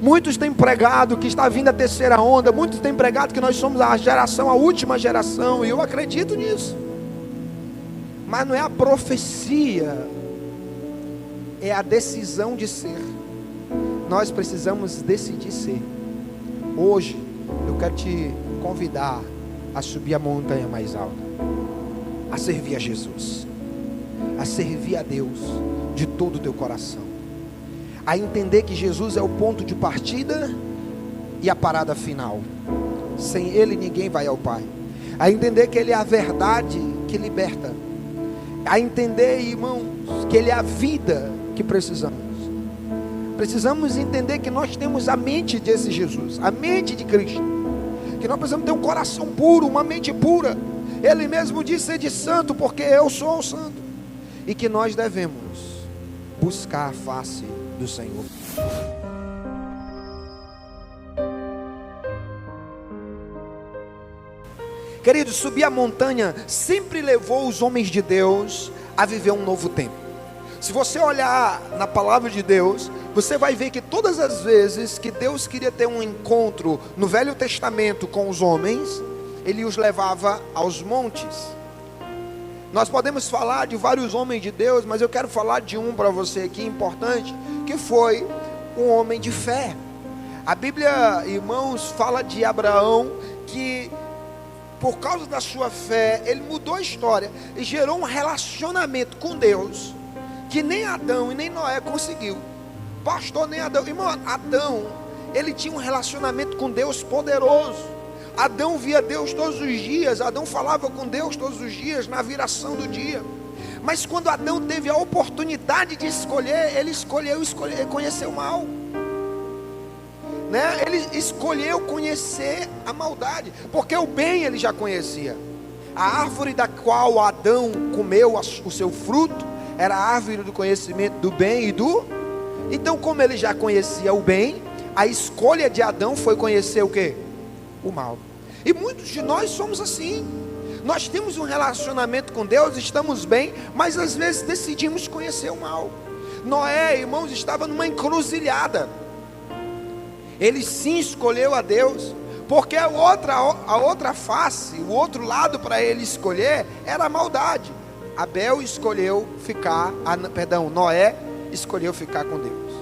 Muitos têm pregado que está vindo a terceira onda. Muitos têm pregado que nós somos a geração, a última geração. E eu acredito nisso. Mas não é a profecia, é a decisão de ser. Nós precisamos decidir ser. Hoje eu quero te convidar a subir a montanha mais alta, a servir a Jesus, a servir a Deus de todo o teu coração, a entender que Jesus é o ponto de partida e a parada final. Sem Ele ninguém vai ao Pai. A entender que Ele é a verdade que liberta. A entender, irmãos, que Ele é a vida que precisamos. Precisamos entender que nós temos a mente desse Jesus, a mente de Cristo, que nós precisamos ter um coração puro, uma mente pura. Ele mesmo disse: sede santo, porque eu sou o santo. E que nós devemos buscar a face do Senhor. Queridos, subir a montanha sempre levou os homens de Deus a viver um novo tempo. Se você olhar na palavra de Deus, você vai ver que todas as vezes que Deus queria ter um encontro no Velho Testamento com os homens, Ele os levava aos montes. Nós podemos falar de vários homens de Deus, mas eu quero falar de um para você aqui importante, que foi um homem de fé. A Bíblia, irmãos, fala de Abraão, que por causa da sua fé, ele mudou a história e gerou um relacionamento com Deus que nem Adão e nem Noé conseguiu. Pastor, nem Adão. Irmão, Adão, ele tinha um relacionamento com Deus poderoso. Adão via Deus todos os dias. Adão falava com Deus todos os dias, na viração do dia. Mas quando Adão teve a oportunidade de escolher, ele escolheu conhecer o mal, né? Ele escolheu conhecer a maldade, porque o bem ele já conhecia. A árvore da qual Adão comeu o seu fruto era a árvore do conhecimento do bem e do... Então, como ele já conhecia o bem, a escolha de Adão foi conhecer o quê? O mal. E muitos de nós somos assim. Nós temos um relacionamento com Deus, estamos bem, mas às vezes decidimos conhecer o mal. Noé, irmãos, estava numa encruzilhada. Ele sim escolheu a Deus, porque a outra face, o outro lado para ele escolher era a maldade. Noé escolheu ficar com Deus.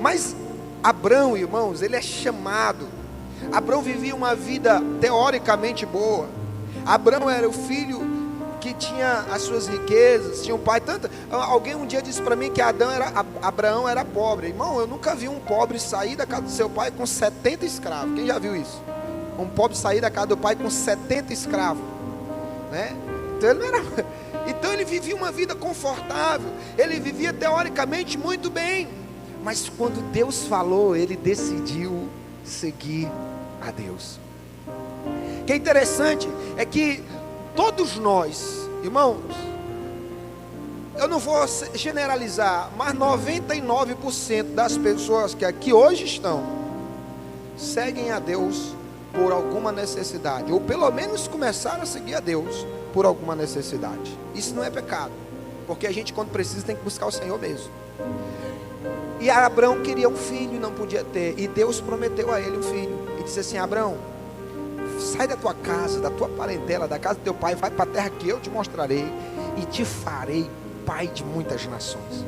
Mas Abrão, irmãos, ele é chamado. Abrão vivia uma vida teoricamente boa. Abrão era o filho que tinha as suas riquezas, tinha um pai. Alguém um dia disse para mim que Abraão era pobre. Irmão, eu nunca vi um pobre sair da casa do seu pai com 70 escravos. Quem já viu isso? Um pobre sair da casa do pai com 70 escravos, né? Então ele vivia uma vida confortável. Ele vivia teoricamente muito bem. Mas quando Deus falou, ele decidiu seguir a Deus. O que é interessante é que todos nós, irmãos, eu não vou generalizar, mas 99% das pessoas que aqui hoje estão, seguem a Deus por alguma necessidade, ou pelo menos começaram a seguir a Deus por alguma necessidade. Isso não é pecado, porque a gente, quando precisa, tem que buscar o Senhor mesmo. E Abrão queria um filho e não podia ter, e Deus prometeu a ele um filho, e disse assim: Abrão, sai da tua casa, da tua parentela, da casa do teu pai, vai para a terra que eu te mostrarei, e te farei pai de muitas nações.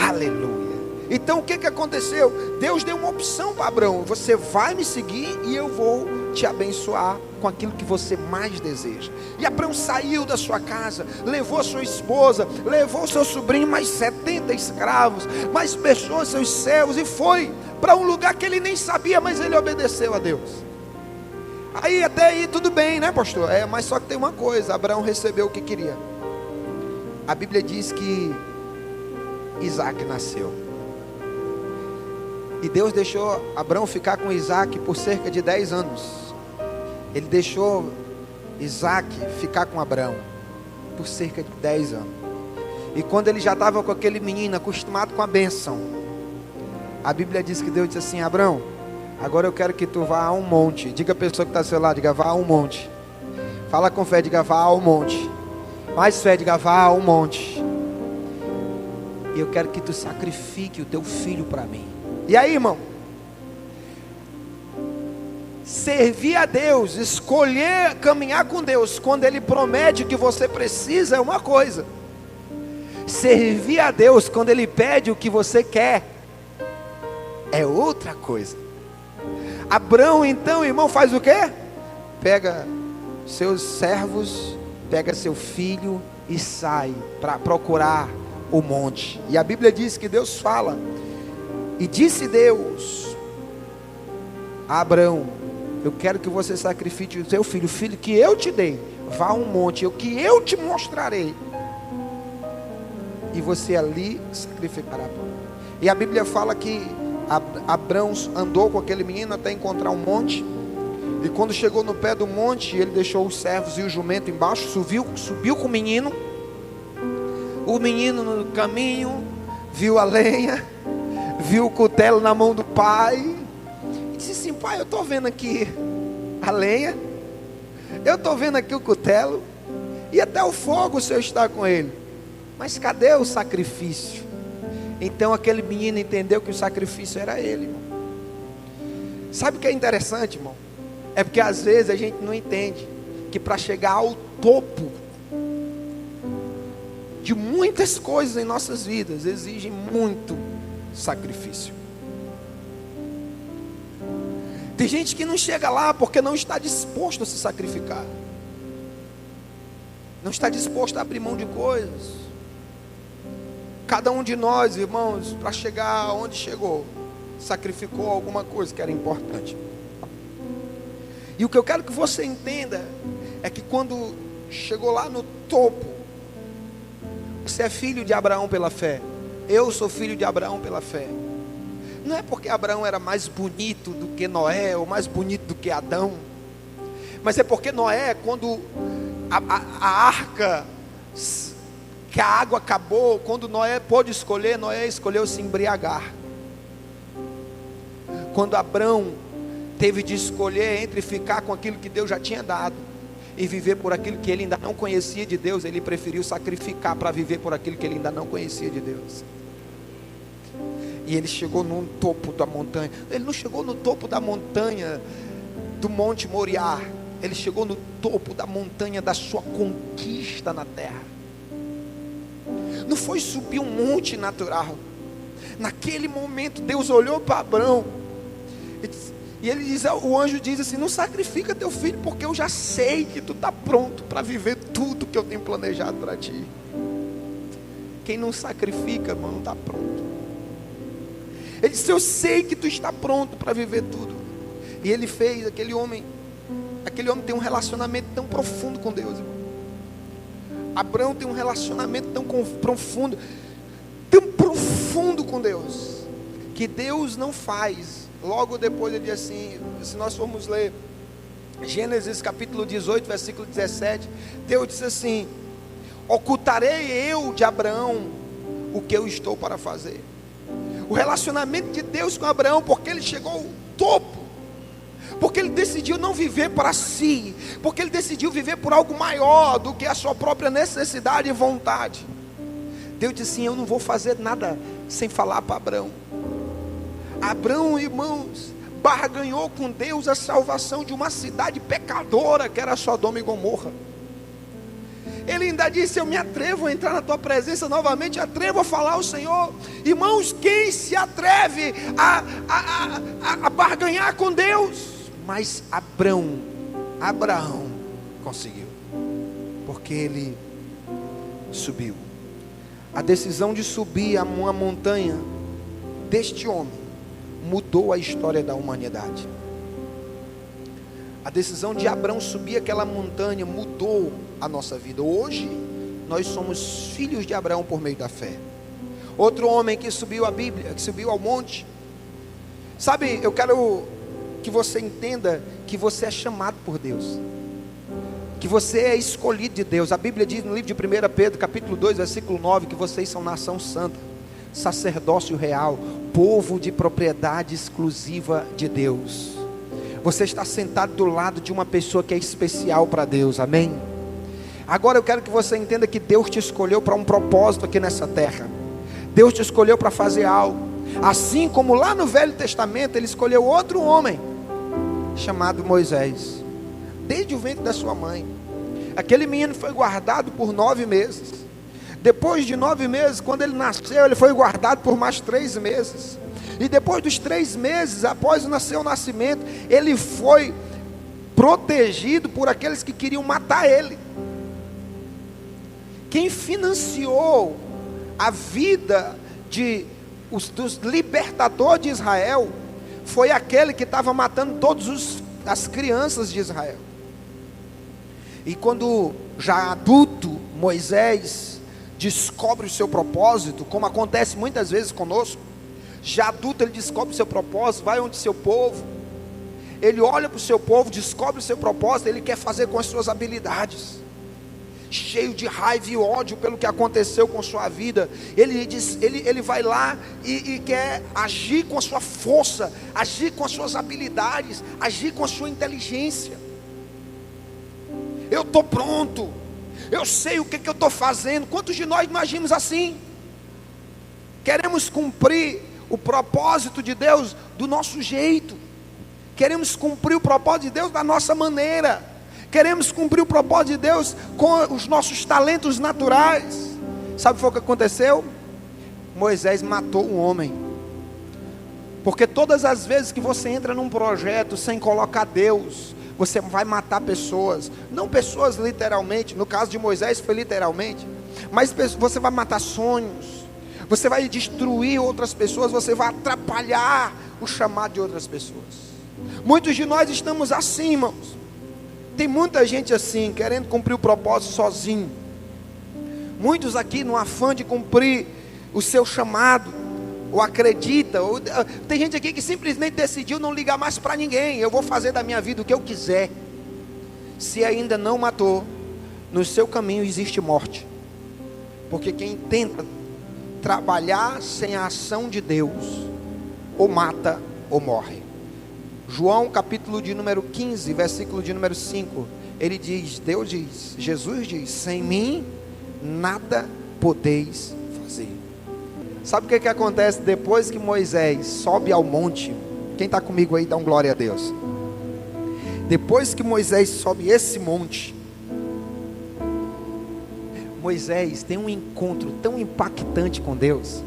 Aleluia. Então o que aconteceu? Deus deu uma opção para Abrão: você vai me seguir e eu vou te abençoar com aquilo que você mais deseja. E Abrão saiu da sua casa, levou a sua esposa, levou o seu sobrinho, mais 70 escravos, mais pessoas, seus servos, e foi para um lugar que ele nem sabia, mas ele obedeceu a Deus. Aí até aí tudo bem, né, pastor? Mas só que tem uma coisa: Abraão recebeu o que queria. A Bíblia diz que Isaac nasceu. E Deus deixou Abraão ficar com Isaac por cerca de 10 anos. Ele deixou Isaac ficar com Abraão por cerca de 10 anos. E quando ele já estava com aquele menino acostumado com a bênção, a Bíblia diz que Deus disse assim: Abraão, agora eu quero que tu vá a um monte. Diga a pessoa que está ao seu lado, diga: vá a um monte. Fala com fé, diga: vá ao monte. Mais fé, diga: vá ao monte. E eu quero que tu sacrifique o teu filho para mim. E aí, irmão, servir a Deus, escolher caminhar com Deus, quando Ele promete o que você precisa, é uma coisa. Servir a Deus quando Ele pede o que você quer, é outra coisa. Abrão então, irmão, faz o quê? Pega seus servos, pega seu filho e sai para procurar o monte. E a Bíblia diz que Deus fala: e disse Deus a Abrão: eu quero que você sacrifique o seu filho, o filho que eu te dei. Vá a um monte, que eu te mostrarei, e você ali sacrificará. E a Bíblia fala que Abrão andou com aquele menino até encontrar um monte. E quando chegou no pé do monte, ele deixou os servos e o jumento embaixo, subiu com o menino. O menino no caminho viu a lenha, viu o cutelo na mão do pai, e disse assim: pai, eu estou vendo aqui a lenha, eu estou vendo aqui o cutelo, e até o fogo o Senhor está com ele, mas cadê o sacrifício? Então aquele menino entendeu que o sacrifício era ele, irmão. Sabe o que é interessante, irmão? É porque às vezes a gente não entende que para chegar ao topo de muitas coisas em nossas vidas, exige muito sacrifício. Tem gente que não chega lá porque não está disposto a se sacrificar, não está disposto a abrir mão de coisas. Cada um de nós, irmãos, para chegar onde chegou, sacrificou alguma coisa que era importante. E o que eu quero que você entenda é que quando chegou lá no topo, você é filho de Abraão pela fé, eu sou filho de Abraão pela fé. Não é porque Abraão era mais bonito do que Noé, ou mais bonito do que Adão, mas é porque Noé, quando a arca, que a água acabou, quando Noé pôde escolher, Noé escolheu se embriagar. Quando Abraão teve de escolher entre ficar com aquilo que Deus já tinha dado e viver por aquilo que ele ainda não conhecia de Deus, ele preferiu sacrificar para viver por aquilo que ele ainda não conhecia de Deus. E ele chegou no topo da montanha. Ele não chegou no topo da montanha do Monte Moriá, ele chegou no topo da montanha da sua conquista na terra. Não foi subir um monte natural. Naquele momento Deus olhou para Abrão e ele diz, o anjo diz assim: não sacrifica teu filho, porque eu já sei que tu está pronto para viver tudo que eu tenho planejado para ti. Quem não sacrifica, irmão, não está pronto. Ele disse: eu sei que tu está pronto para viver tudo. E ele fez, aquele homem tem um relacionamento tão profundo com Deus, irmão. Abraão tem um relacionamento tão profundo com Deus, que Deus não faz. Logo depois ele diz assim, se nós formos ler Gênesis capítulo 18, versículo 17, Deus diz assim: ocultarei eu de Abraão o que eu estou para fazer. O relacionamento de Deus com Abraão, porque ele chegou ao topo, porque ele decidiu não viver para si, porque ele decidiu viver por algo maior do que a sua própria necessidade e vontade. Deus disse assim: eu não vou fazer nada sem falar para Abraão. Abraão, irmãos, barganhou com Deus a salvação de uma cidade pecadora que era Sodoma e Gomorra. Ele ainda disse: eu me atrevo a entrar na tua presença novamente, atrevo a falar ao Senhor. Irmãos, quem se atreve a barganhar com Deus? Mas Abraão conseguiu, porque ele subiu. A decisão de subir a uma montanha deste homem mudou a história da humanidade. A decisão de Abraão subir aquela montanha mudou a nossa vida. Hoje nós somos filhos de Abraão por meio da fé. Outro homem que subiu a Bíblia, que subiu ao monte. Sabe, eu quero que você entenda que você é chamado por Deus, que você é escolhido de Deus. A Bíblia diz no livro de 1 Pedro capítulo 2, versículo 9, que vocês são nação santa, sacerdócio real, povo de propriedade exclusiva de Deus. Você está sentado do lado de uma pessoa que é especial para Deus, amém? Agora eu quero que você entenda que Deus te escolheu para um propósito aqui nessa terra. Deus te escolheu para fazer algo. Assim como lá no Velho Testamento Ele escolheu outro homem chamado Moisés, desde o ventre da sua mãe. Aquele menino foi guardado por 9 meses. Depois de 9 meses, quando ele nasceu, ele foi guardado por mais 3 meses. E depois dos 3 meses, após o seu nascimento, ele foi protegido por aqueles que queriam matar ele. Quem financiou a vida dos libertadores de Israel foi aquele que estava matando todas as crianças de Israel. E quando já adulto, Moisés descobre o seu propósito, como acontece muitas vezes conosco. Já adulto, ele descobre o seu propósito, vai onde seu povo, ele olha para o seu povo, descobre o seu propósito, ele quer fazer com as suas habilidades, cheio de raiva e ódio pelo que aconteceu com sua vida. Ele vai lá e quer agir com a sua força, agir com as suas habilidades, agir com a sua inteligência. Eu estou pronto, eu sei o que eu estou fazendo. Quantos de nós agimos assim? Queremos cumprir o propósito de Deus do nosso jeito, queremos cumprir o propósito de Deus da nossa maneira, queremos cumprir o propósito de Deus com os nossos talentos naturais. Sabe o que aconteceu? Moisés matou um homem, porque todas as vezes que você entra num projeto sem colocar Deus, você vai matar pessoas, não pessoas literalmente, no caso de Moisés foi literalmente, mas você vai matar sonhos, você vai destruir outras pessoas, você vai atrapalhar o chamado de outras pessoas. Muitos de nós estamos assim, irmãos. Tem muita gente assim, querendo cumprir o propósito sozinho. Muitos aqui no afã de cumprir o seu chamado, ou acredita, tem gente aqui que simplesmente decidiu não ligar mais para ninguém. Eu vou fazer da minha vida o que eu quiser. Se ainda não matou, no seu caminho existe morte. Porque quem tenta trabalhar sem a ação de Deus, ou mata ou morre. João capítulo de número 15, versículo de número 5, ele diz, Deus diz, Jesus diz, sem mim nada podeis fazer. Sabe o que acontece depois que Moisés sobe ao monte? Quem está comigo aí, dá um glória a Deus. Depois que Moisés sobe esse monte, Moisés tem um encontro tão impactante com Deus,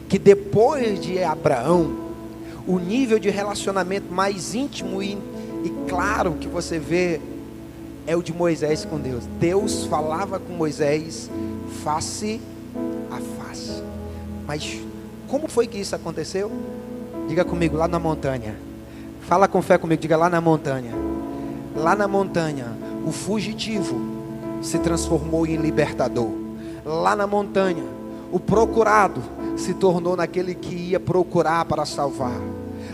que depois de Abraão, o nível de relacionamento mais íntimo e claro que você vê é o de Moisés com Deus. Deus falava com Moisés face a face. Mas como foi que isso aconteceu? Diga comigo, lá na montanha. Fala com fé comigo, diga lá na montanha. Lá na montanha, o fugitivo se transformou em libertador. Lá na montanha, o procurado se tornou naquele que ia procurar para salvar.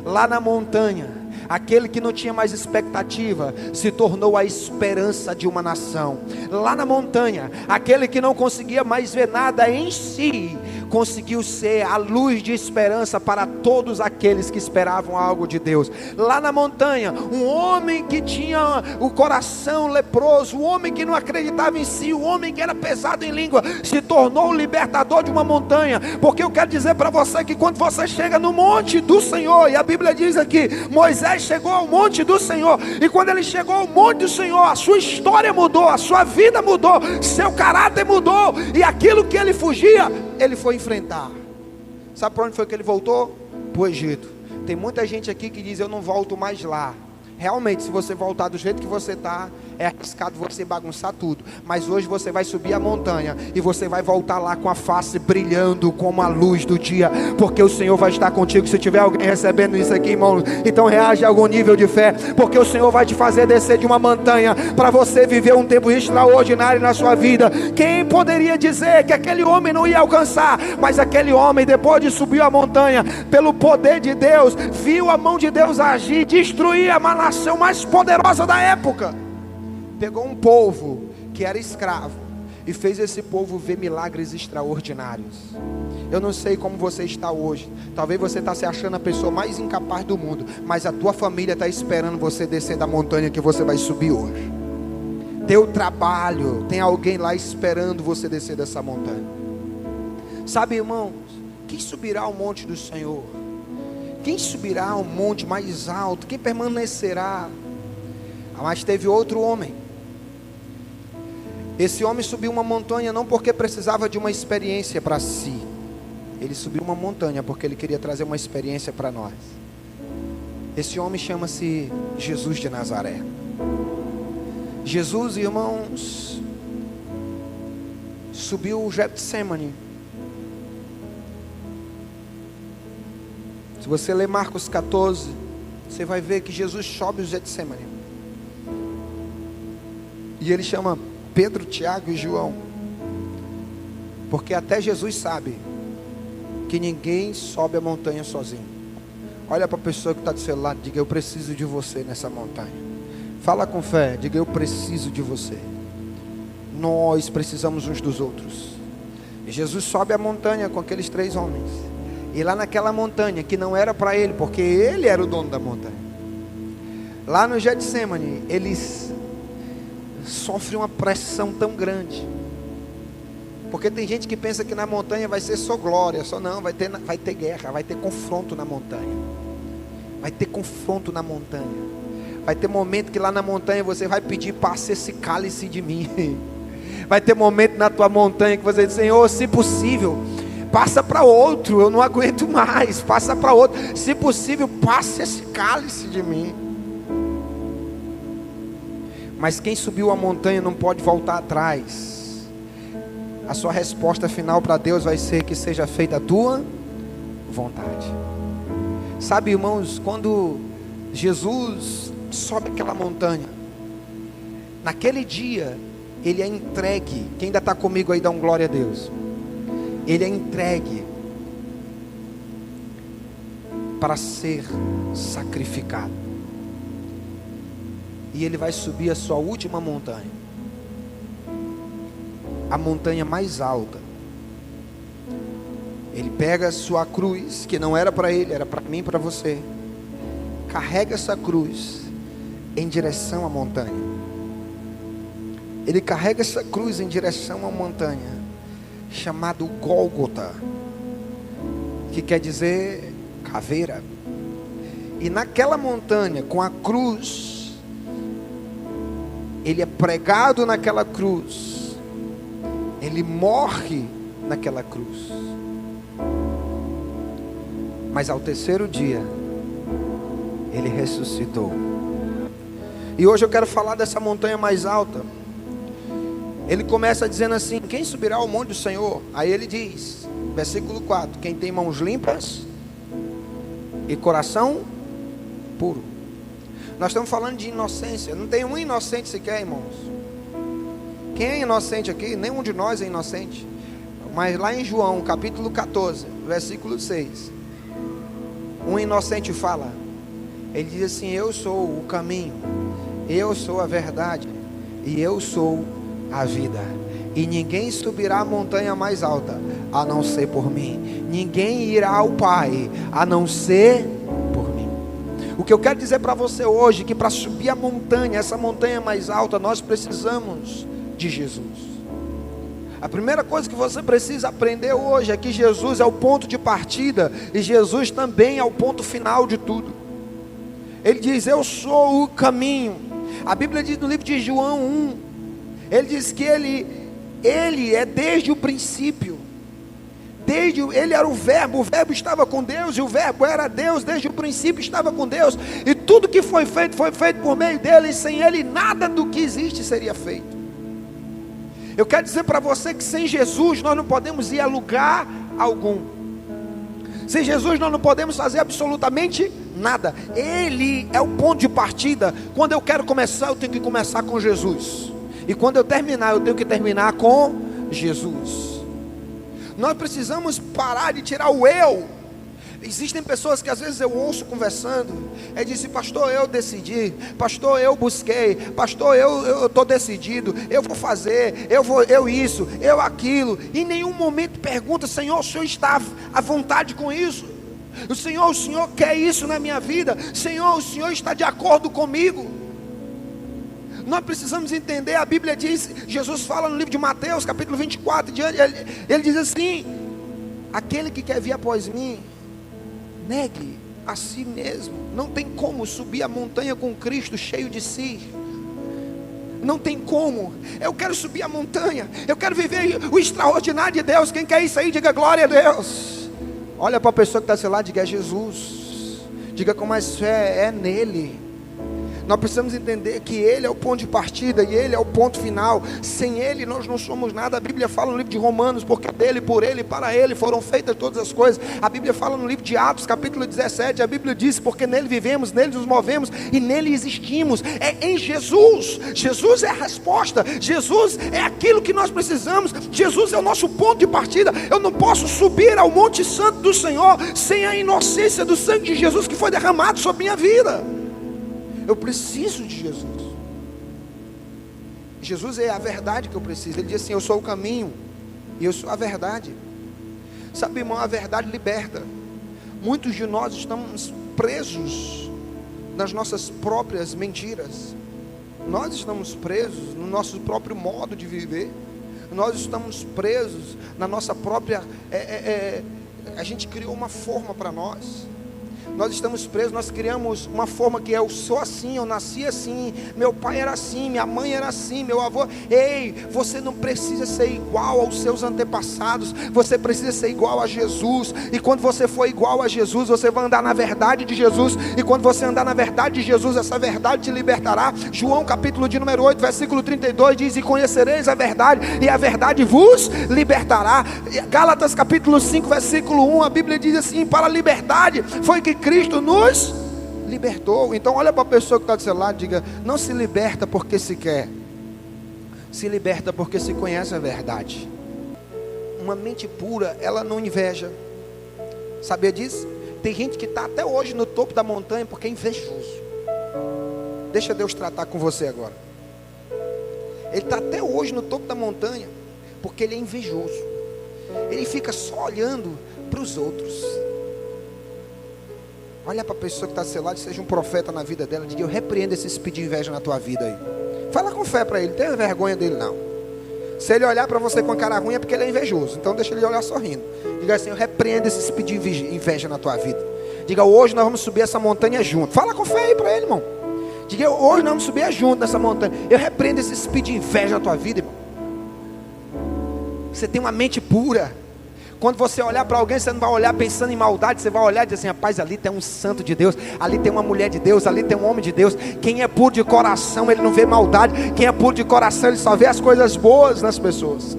Lá na montanha, aquele que não tinha mais expectativa se tornou a esperança de uma nação. Lá na montanha, aquele que não conseguia mais ver nada em si conseguiu ser a luz de esperança para todos aqueles que esperavam algo de Deus. Lá na montanha, um homem que tinha o coração leproso, um homem que não acreditava em si, um homem que era pesado em língua, se tornou o libertador de uma montanha. Porque eu quero dizer para você que quando você chega no monte do Senhor, e a Bíblia diz aqui, Moisés chegou ao monte do Senhor, e quando ele chegou ao monte do Senhor, a sua história mudou, a sua vida mudou, seu caráter mudou, e aquilo que ele fugia, ele foi enfrentar. Sabe para onde foi que ele voltou? Para o Egito. Tem muita gente aqui que diz, eu não volto mais lá. Realmente, se você voltar do jeito que você está, é arriscado você bagunçar tudo. Mas hoje você vai subir a montanha e você vai voltar lá com a face brilhando como a luz do dia, porque o Senhor vai estar contigo. Se tiver alguém recebendo isso aqui, irmão, então reage a algum nível de fé, porque o Senhor vai te fazer descer de uma montanha para você viver um tempo extraordinário na sua vida. Quem poderia dizer que aquele homem não ia alcançar? Mas aquele homem, depois de subir a montanha, pelo poder de Deus, viu a mão de Deus agir, destruir a nação mais poderosa da época. Pegou um povo que era escravo e fez esse povo ver milagres extraordinários. Eu não sei como você está hoje. Talvez você está se achando a pessoa mais incapaz do mundo, mas a tua família está esperando você descer da montanha que você vai subir hoje. Teu trabalho, tem alguém lá esperando você descer dessa montanha. Sabe, irmãos, quem subirá ao monte do Senhor? quem subirá ao monte mais alto? Quem permanecerá? Mas teve outro homem. Esse homem subiu uma montanha não porque precisava de uma experiência para si. Ele subiu uma montanha porque ele queria trazer uma experiência para nós. Esse homem chama-se Jesus de Nazaré. Jesus, irmãos, subiu o Getsemane. Se você ler Marcos 14, você vai ver que Jesus sobe o Getsemane. E ele chama Pedro, Tiago e João. Porque até Jesus sabe que ninguém sobe a montanha sozinho. Olha para a pessoa que está do seu lado, diga: eu preciso de você nessa montanha. Fala com fé, diga: eu preciso de você. Nós precisamos uns dos outros. E Jesus sobe a montanha com aqueles 3 homens. E lá naquela montanha, que não era para ele, porque ele era o dono da montanha, lá no Getsemane, eles sofrem uma pressão tão grande. Porque tem gente que pensa que na montanha vai ser só glória, só não, vai ter guerra, vai ter confronto na montanha. Vai ter confronto na montanha. Vai ter momento que lá na montanha você vai pedir: passe esse cálice de mim. Vai ter momento na tua montanha que você diz: Senhor, se possível, passa para outro, eu não aguento mais, passa para outro. Se possível, passe esse cálice de mim. Mas quem subiu a montanha não pode voltar atrás. A sua resposta final para Deus vai ser: que seja feita a tua vontade. Sabe, irmãos, quando Jesus sobe aquela montanha, naquele dia, ele é entregue. Quem ainda está comigo aí, dá um glória a Deus. Ele é entregue para ser sacrificado. E ele vai subir a sua última montanha, a montanha mais alta. Ele pega a sua cruz, que não era para ele, era para mim e para você. Carrega essa cruz em direção à montanha. Ele carrega essa cruz em direção à montanha, chamado Gólgota, que quer dizer caveira. E naquela montanha, com a cruz, ele é pregado naquela cruz, ele morre naquela cruz. Mas ao terceiro dia, ele ressuscitou. E hoje eu quero falar dessa montanha mais alta. Ele começa dizendo assim: quem subirá ao monte do Senhor? Aí ele diz, versículo 4: quem tem mãos limpas e coração puro. Nós estamos falando de inocência. Não tem um inocente sequer, irmãos. Quem é inocente aqui? Nenhum de nós é inocente. Mas lá em João capítulo 14, versículo 6, um inocente fala. Ele diz assim: eu sou o caminho, eu sou a verdade e eu sou a vida. E ninguém subirá a montanha mais alta a não ser por mim. Ninguém irá ao Pai a não ser por mim. O que eu quero dizer para você hoje, que para subir a montanha, essa montanha mais alta, nós precisamos de Jesus. A primeira coisa que você precisa aprender hoje é que Jesus é o ponto de partida e Jesus também é o ponto final de tudo. Ele diz: eu sou o caminho. A Bíblia diz no livro de João 1, ele diz que ele é desde o princípio. Ele era o verbo estava com Deus, e o verbo era Deus, desde o princípio estava com Deus, e tudo que foi feito por meio dele, e sem ele nada do que existe seria feito. Eu quero dizer para você que sem Jesus nós não podemos ir a lugar algum. Sem Jesus nós não podemos fazer absolutamente nada. Ele é o ponto de partida. Quando eu quero começar, eu tenho que começar com Jesus. E quando eu terminar, eu tenho que terminar com Jesus. Nós precisamos parar de tirar o eu. Existem pessoas que às vezes eu ouço conversando, dizem: pastor, eu decidi, pastor, eu busquei, pastor, eu estou decidido, eu vou fazer, eu isso, eu aquilo. E em nenhum momento pergunta: Senhor, o Senhor está à vontade com isso? O Senhor quer isso na minha vida? Senhor, o Senhor está de acordo comigo? Nós precisamos entender, a Bíblia diz, Jesus fala no livro de Mateus, capítulo 24, ele diz assim: aquele que quer vir após mim, negue a si mesmo. Não tem como subir a montanha com Cristo cheio de si. Não tem como. Eu quero subir a montanha, eu quero viver o extraordinário de Deus. Quem quer isso aí, diga glória a Deus. Olha para a pessoa que está ao seu lado, diga: é Jesus. Diga com mais fé: é nele. Nós precisamos entender que Ele é o ponto de partida e Ele é o ponto final. Sem Ele nós não somos nada. A Bíblia fala no livro de Romanos: porque dele, por Ele e para Ele foram feitas todas as coisas. A Bíblia fala no livro de Atos, capítulo 17, a Bíblia diz: porque nele vivemos, nele nos movemos e nele existimos. É em Jesus. Jesus é a resposta. Jesus é aquilo que nós precisamos. Jesus é o nosso ponto de partida. Eu não posso subir ao Monte Santo do Senhor sem a inocência do sangue de Jesus que foi derramado sobre minha vida. Eu preciso de Jesus. Jesus é a verdade que eu preciso. Ele diz assim: eu sou o caminho e eu sou a verdade. Sabe, irmão, a verdade liberta. Muitos de nós estamos presos nas nossas próprias mentiras. Nós estamos presos no nosso próprio modo de viver. Nós estamos presos na nossa própria... a gente criou uma forma para nós. Nós estamos presos, nós criamos uma forma que eu sou assim, eu nasci assim, meu pai era assim, minha mãe era assim, meu avô. Ei, você não precisa ser igual aos seus antepassados, você precisa ser igual a Jesus. E quando você for igual a Jesus, você vai andar na verdade de Jesus. E quando você andar na verdade de Jesus, essa verdade te libertará. João capítulo de número 8, versículo 32 diz: e conhecereis a verdade, e a verdade vos libertará. Gálatas capítulo 5, versículo 1, a Bíblia diz assim: para a liberdade foi que Cristo nos libertou. Então olha para a pessoa que está do seu lado e diga: não se liberta porque se quer, se liberta porque se conhece a verdade. Uma mente pura, ela não inveja. Sabia disso? Tem gente que está até hoje no topo da montanha porque é invejoso. Deixa Deus tratar com você agora. Ele está até hoje no topo da montanha porque ele é invejoso. Ele fica só olhando para os outros. Olha para a pessoa que está do seu lado, seja um profeta na vida dela. Diga: eu repreendo esse espírito de inveja na tua vida aí. Fala com fé para ele, não tenha vergonha dele não. Se ele olhar para você com a cara ruim é porque ele é invejoso. Então deixa ele olhar sorrindo. Diga assim: eu repreendo esse espírito de inveja na tua vida. Diga: hoje nós vamos subir essa montanha junto. Fala com fé aí para ele, irmão. Diga: hoje nós vamos subir junto nessa montanha. Eu repreendo esse espírito de inveja na tua vida, irmão. Você tem uma mente pura. Quando você olhar para alguém, você não vai olhar pensando em maldade. Você vai olhar e dizer assim: rapaz, ali tem um santo de Deus, ali tem uma mulher de Deus, ali tem um homem de Deus. Quem é puro de coração, ele não vê maldade. Quem é puro de coração, ele só vê as coisas boas nas pessoas.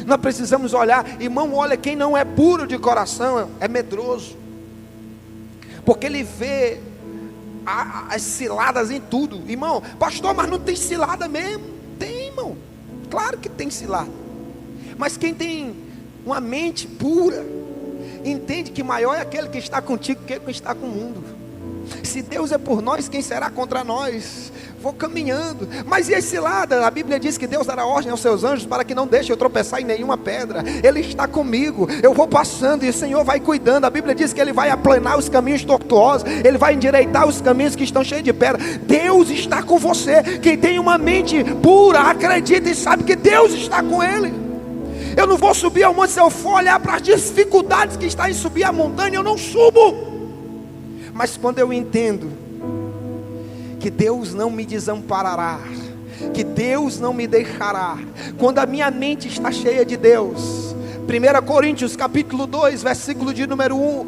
Nós precisamos olhar. Irmão, olha, quem não é puro de coração é medroso, porque ele vê as ciladas em tudo. Irmão, pastor, mas não tem cilada mesmo? Tem, irmão, claro que tem cilada. Mas quem tem uma mente pura entende que maior é aquele que está contigo que quem está com o mundo. Se Deus é por nós, quem será contra nós? Vou caminhando. Mas e a cilada? A Bíblia diz que Deus dará ordem aos seus anjos para que não deixe eu tropeçar em nenhuma pedra. Ele está comigo. Eu vou passando e o Senhor vai cuidando. A Bíblia diz que Ele vai aplanar os caminhos tortuosos. Ele vai endireitar os caminhos que estão cheios de pedra. Deus está com você. Quem tem uma mente pura, acredita e sabe que Deus está com ele. Eu não vou subir ao monte. Se eu for olhar para as dificuldades que está em subir a montanha, eu não subo. Mas quando eu entendo que Deus não me desamparará, que Deus não me deixará, quando a minha mente está cheia de Deus. 1 Coríntios capítulo 2, versículo de número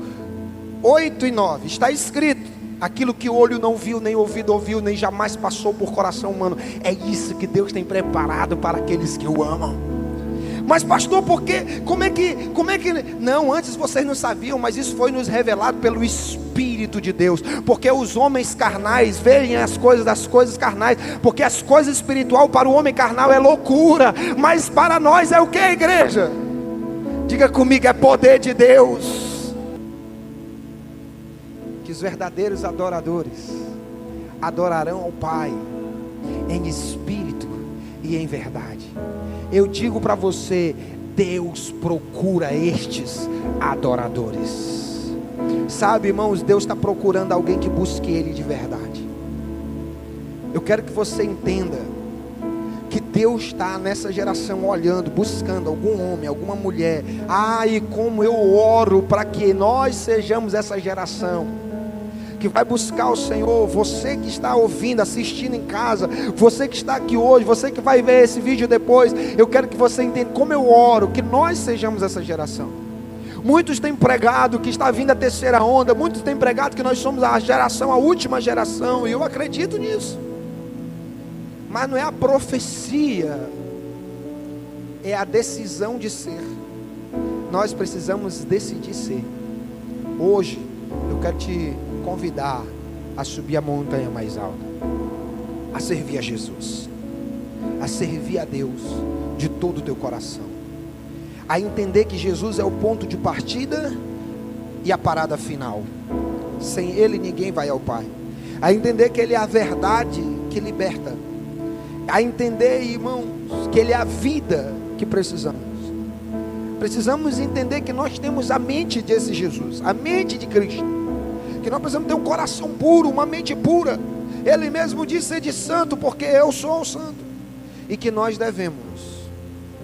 8 e 9, está escrito: aquilo que o olho não viu, nem o ouvido ouviu, nem jamais passou por coração humano, é isso que Deus tem preparado para aqueles que o amam. Mas pastor, por quê? Como é que? Não, antes vocês não sabiam, mas isso foi nos revelado pelo Espírito de Deus. Porque os homens carnais veem as coisas das coisas carnais, porque as coisas espiritual para o homem carnal é loucura, mas para nós é o que, igreja? Diga comigo: é poder de Deus. Que os verdadeiros adoradores adorarão ao Pai em espírito e em verdade. Eu digo para você: Deus procura estes adoradores. Sabe, irmãos, Deus está procurando alguém que busque Ele de verdade. Eu quero que você entenda que Deus está nessa geração olhando, buscando algum homem, alguma mulher. E como eu oro para que nós sejamos essa geração que vai buscar o Senhor. Você que está ouvindo, assistindo em casa, você que está aqui hoje, você que vai ver esse vídeo depois, eu quero que você entenda como eu oro, que nós sejamos essa geração. Muitos têm pregado que está vindo a terceira onda, muitos têm pregado que nós somos a geração, a última geração, e eu acredito nisso, mas não é a profecia, é a decisão de ser. Nós precisamos decidir ser. Hoje eu quero te convidar a subir a montanha mais alta, a servir a Jesus, a servir a Deus de todo o teu coração, a entender que Jesus é o ponto de partida e a parada final. Sem Ele ninguém vai ao Pai. A entender que Ele é a verdade que liberta. A entender, irmãos, que Ele é a vida que precisamos. Precisamos entender que nós temos a mente desse Jesus, a mente de Cristo, que nós precisamos ter um coração puro, uma mente pura. Ele mesmo disse: sede santo, porque eu sou o santo. E que nós devemos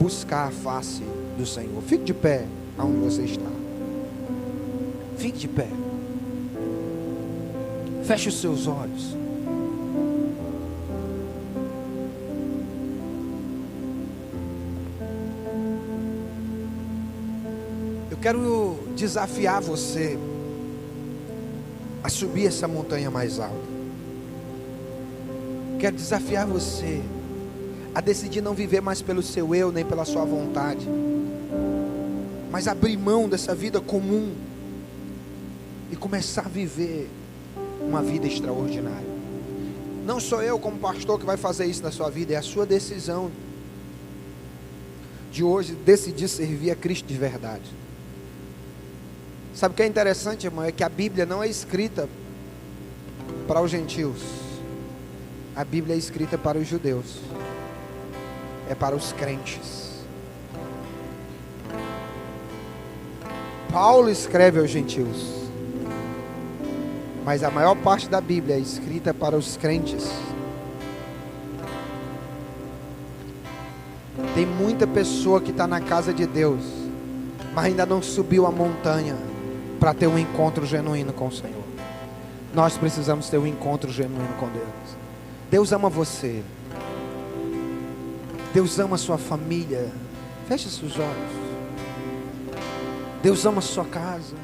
buscar a face do Senhor. Fique de pé aonde você está. Fique de pé. Feche os seus olhos. Eu quero desafiar você a subir essa montanha mais alta. Quero desafiar você a decidir não viver mais pelo seu eu, nem pela sua vontade, mas abrir mão dessa vida comum e começar a viver uma vida extraordinária. Não sou eu como pastor que vai fazer isso na sua vida, é a sua decisão de hoje decidir servir a Cristo de verdade. Sabe o que é interessante, irmão? É que a Bíblia não é escrita para os gentios. A Bíblia é escrita para os judeus. É para os crentes. Paulo escreve aos gentios, mas a maior parte da Bíblia é escrita para os crentes. Tem muita pessoa que está na casa de Deus, mas ainda não subiu a montanha para ter um encontro genuíno com o Senhor. Nós precisamos ter um encontro genuíno com Deus. Deus ama você. Deus ama a sua família. Feche seus olhos. Deus ama a sua casa.